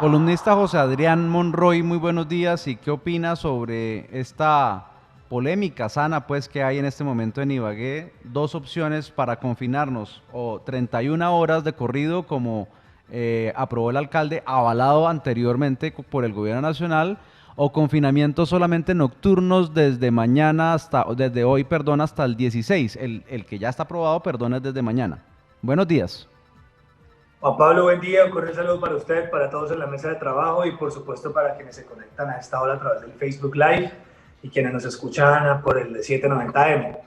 Columnista José Adrián Monroy, muy buenos días. ¿Y qué opina sobre esta polémica sana pues que hay en este momento en Ibagué? Dos opciones para confinarnos, o 31 horas de corrido como aprobó el alcalde, avalado anteriormente por el gobierno nacional, o confinamientos solamente nocturnos desde mañana hasta, desde hoy, perdón, hasta el 16. El que ya está aprobado, perdón, es desde mañana. Buenos días. Juan Pablo, buen día, un cordial saludo para usted, para todos en la mesa de trabajo y por supuesto para quienes se conectan a esta hora a través del Facebook Live y quienes nos escuchan por el 790M.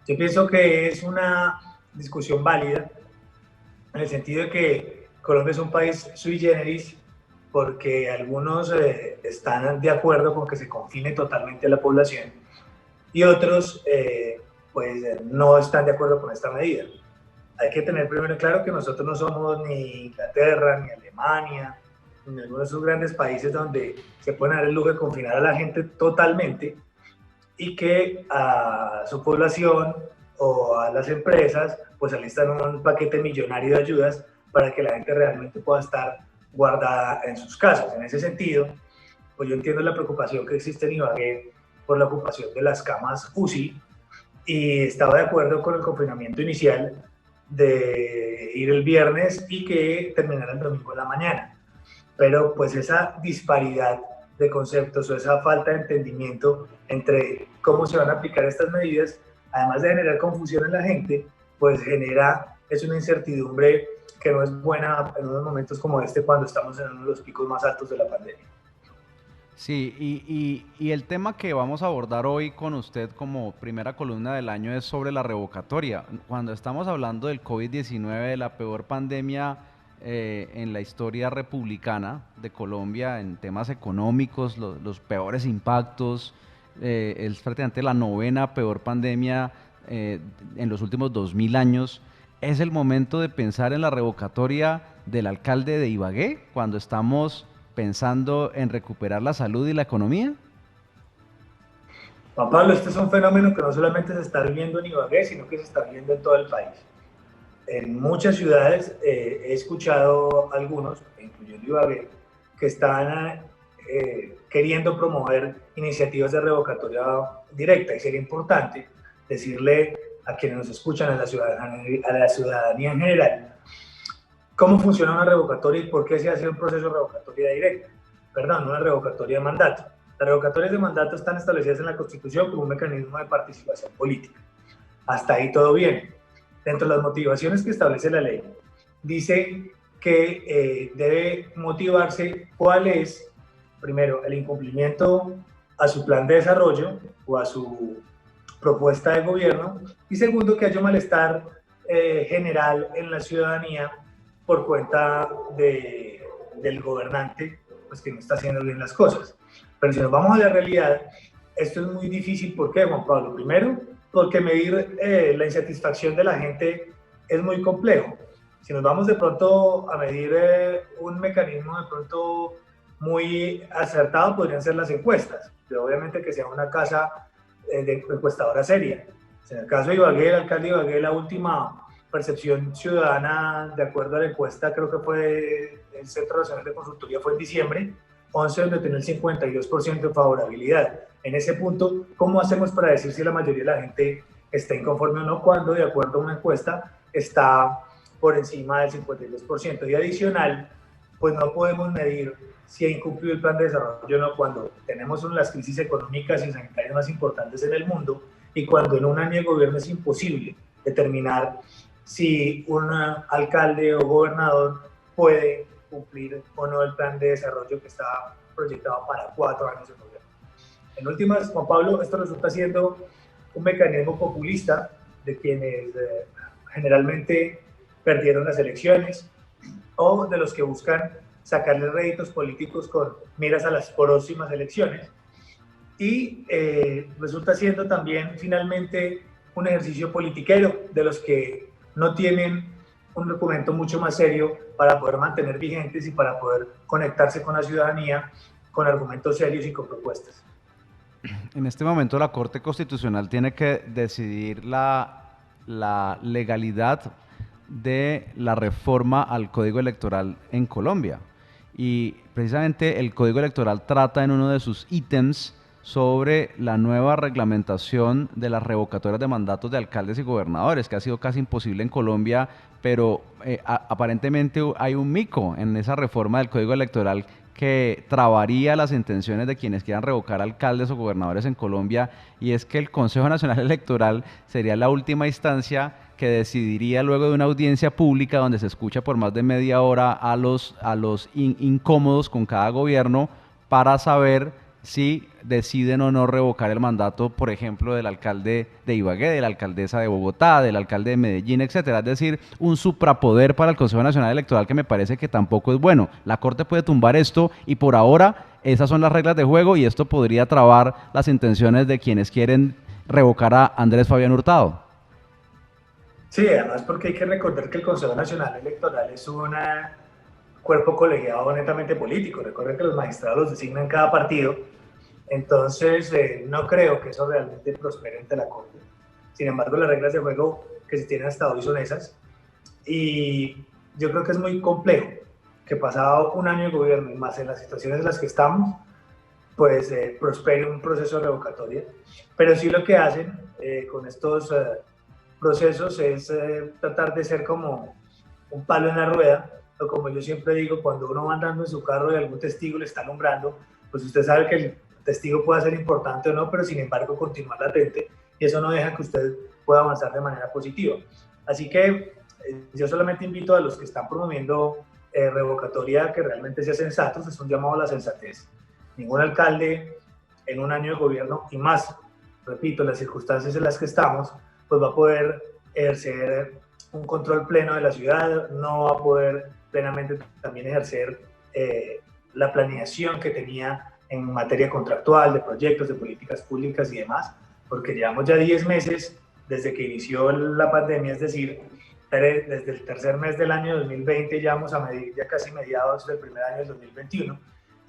Yo pienso que es una discusión válida en el sentido de que Colombia es un país sui generis porque algunos están de acuerdo con que se confine totalmente a la población y otros no están de acuerdo con esta medida. Hay que tener primero claro que nosotros no somos ni Inglaterra, ni Alemania, ni algunos de esos grandes países donde se pueden dar el lujo de confinar a la gente totalmente y que a su población o a las empresas pues alistan un paquete millonario de ayudas para que la gente realmente pueda estar guardada en sus casas. En ese sentido, pues yo entiendo la preocupación que existe en Ibagué por la ocupación de las camas UCI y estaba de acuerdo con el confinamiento inicial de ir el viernes y que terminara el domingo en la mañana. Pero pues esa disparidad de conceptos o esa falta de entendimiento entre cómo se van a aplicar estas medidas, además de generar confusión en la gente, pues es una incertidumbre que no es buena en unos momentos como este cuando estamos en uno de los picos más altos de la pandemia. Sí, y el tema que vamos a abordar hoy con usted como primera columna del año es sobre la revocatoria. Cuando estamos hablando del COVID-19, de la peor pandemia en la historia republicana de Colombia, en temas económicos, los peores impactos, es prácticamente la novena peor pandemia en los últimos 2000 años. ¿Es el momento de pensar en la revocatoria del alcalde de Ibagué cuando estamos pensando en recuperar la salud y la economía? Juan Pablo, este es un fenómeno que no solamente se está viviendo en Ibagué, sino que se está viviendo en todo el país. En muchas ciudades he escuchado algunos, incluyendo Ibagué, que están queriendo promover iniciativas de revocatoria directa y sería importante decirle a quienes nos escuchan, a la ciudadanía en general, cómo funciona una revocatoria y por qué se hace un proceso de revocatoria directa. Perdón, una revocatoria de mandato. Las revocatorias de mandato están establecidas en la Constitución como un mecanismo de participación política. Hasta ahí todo bien. Dentro de las motivaciones que establece la ley, dice que debe motivarse cuál es, primero, el incumplimiento a su plan de desarrollo o a su propuesta de gobierno, y segundo, que haya un malestar general en la ciudadanía por cuenta del gobernante, pues que no está haciendo bien las cosas. Pero si nos vamos a la realidad, esto es muy difícil. ¿Por qué, Juan Pablo? Primero, porque medir la insatisfacción de la gente es muy complejo. Si nos vamos de pronto a medir un mecanismo de pronto muy acertado, podrían ser las encuestas, pero obviamente que sea una casa de encuestadora seria. En el caso de Ibagué, el alcalde de Ibagué, la última percepción ciudadana, de acuerdo a la encuesta, creo que fue el Centro Nacional de Consultoría, fue en diciembre, 11, donde tenía el 52% de favorabilidad. En ese punto, ¿cómo hacemos para decir si la mayoría de la gente está inconforme o no cuando, de acuerdo a una encuesta, está por encima del 52%? Y adicional, pues no podemos medir si ha incumplido el plan de desarrollo o no cuando tenemos una de las crisis económicas y sanitarias más importantes en el mundo y cuando en un año de gobierno es imposible determinar si un alcalde o gobernador puede cumplir o no el plan de desarrollo que está proyectado para 4 años de gobierno. En últimas, Juan Pablo, esto resulta siendo un mecanismo populista de quienes generalmente perdieron las elecciones o de los que buscan sacarle réditos políticos con miras a las próximas elecciones. Y resulta siendo también finalmente un ejercicio politiquero de los que no tienen un documento mucho más serio para poder mantener vigentes y para poder conectarse con la ciudadanía con argumentos serios y con propuestas. En este momento la Corte Constitucional tiene que decidir la legalidad de la reforma al Código Electoral en Colombia. y precisamente el Código Electoral trata en uno de sus ítems sobre la nueva reglamentación de las revocatorias de mandatos de alcaldes y gobernadores, que ha sido casi imposible en Colombia, pero aparentemente hay un mico en esa reforma del Código Electoral que trabaría las intenciones de quienes quieran revocar alcaldes o gobernadores en Colombia, y es que el Consejo Nacional Electoral sería la última instancia que decidiría luego de una audiencia pública donde se escucha por más de media hora a los incómodos con cada gobierno para saber si deciden o no revocar el mandato, por ejemplo, del alcalde de Ibagué, de la alcaldesa de Bogotá, del alcalde de Medellín, etcétera. Es decir, un suprapoder para el Consejo Nacional Electoral que me parece que tampoco es bueno. La Corte puede tumbar esto y por ahora esas son las reglas de juego y esto podría trabar las intenciones de quienes quieren revocar a Andrés Fabián Hurtado. Sí, además porque hay que recordar que el Consejo Nacional Electoral es un cuerpo colegiado netamente político. Recuerden que los magistrados los designan cada partido. Entonces, no creo que eso realmente prospere ante la Corte. Sin embargo, las reglas de juego que se tienen hasta hoy son esas. Y yo creo que es muy complejo que pasado un año de gobierno y más en las situaciones en las que estamos, pues prospere un proceso de revocatoria. Pero sí lo que hacen con estos procesos es tratar de ser como un palo en la rueda, o como yo siempre digo, cuando uno va andando en su carro y algún testigo le está alumbrando, pues usted sabe que el testigo puede ser importante o no, pero sin embargo continuar latente, y eso no deja que usted pueda avanzar de manera positiva. Así que yo solamente invito a los que están promoviendo revocatoria que realmente sean sensatos, es un llamado a la sensatez. Ningún alcalde en un año de gobierno, y más, repito, las circunstancias en las que estamos, pues va a poder ejercer un control pleno de la ciudad, no va a poder plenamente también ejercer la planeación que tenía en materia contractual, de proyectos, de políticas públicas y demás, porque llevamos ya 10 meses desde que inició la pandemia, es decir, desde el tercer mes del año 2020 ya vamos a medir ya casi mediados del primer año del 2021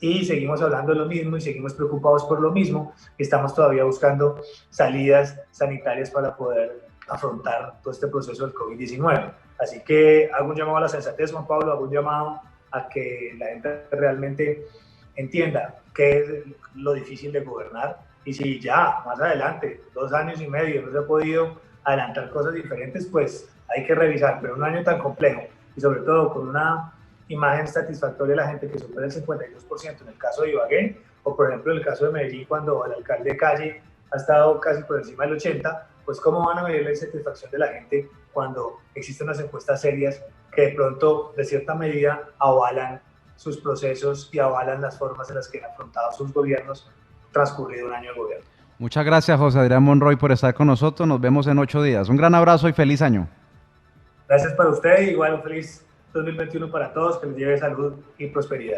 y seguimos hablando de lo mismo y seguimos preocupados por lo mismo y estamos todavía buscando salidas sanitarias para poder afrontar todo este proceso del COVID-19. Así que hago un llamado a la sensatez, Juan Pablo, hago un llamado a que la gente realmente entienda qué es lo difícil de gobernar y si ya más adelante, 2 años y medio, no se ha podido adelantar cosas diferentes, pues hay que revisar, pero un año tan complejo y sobre todo con una imagen satisfactoria de la gente que supera el 52% en el caso de Ibagué, o por ejemplo en el caso de Medellín cuando el alcalde Calle ha estado casi por encima del 80%, pues cómo van a medir la insatisfacción de la gente cuando existen unas encuestas serias que de pronto de cierta medida avalan sus procesos y avalan las formas en las que han afrontado sus gobiernos transcurrido un año de gobierno. Muchas gracias, José Adrián Monroy, por estar con nosotros. Nos vemos en 8 días. Un gran abrazo y feliz año. Gracias para usted, igual un feliz 2021 para todos, que les lleve salud y prosperidad.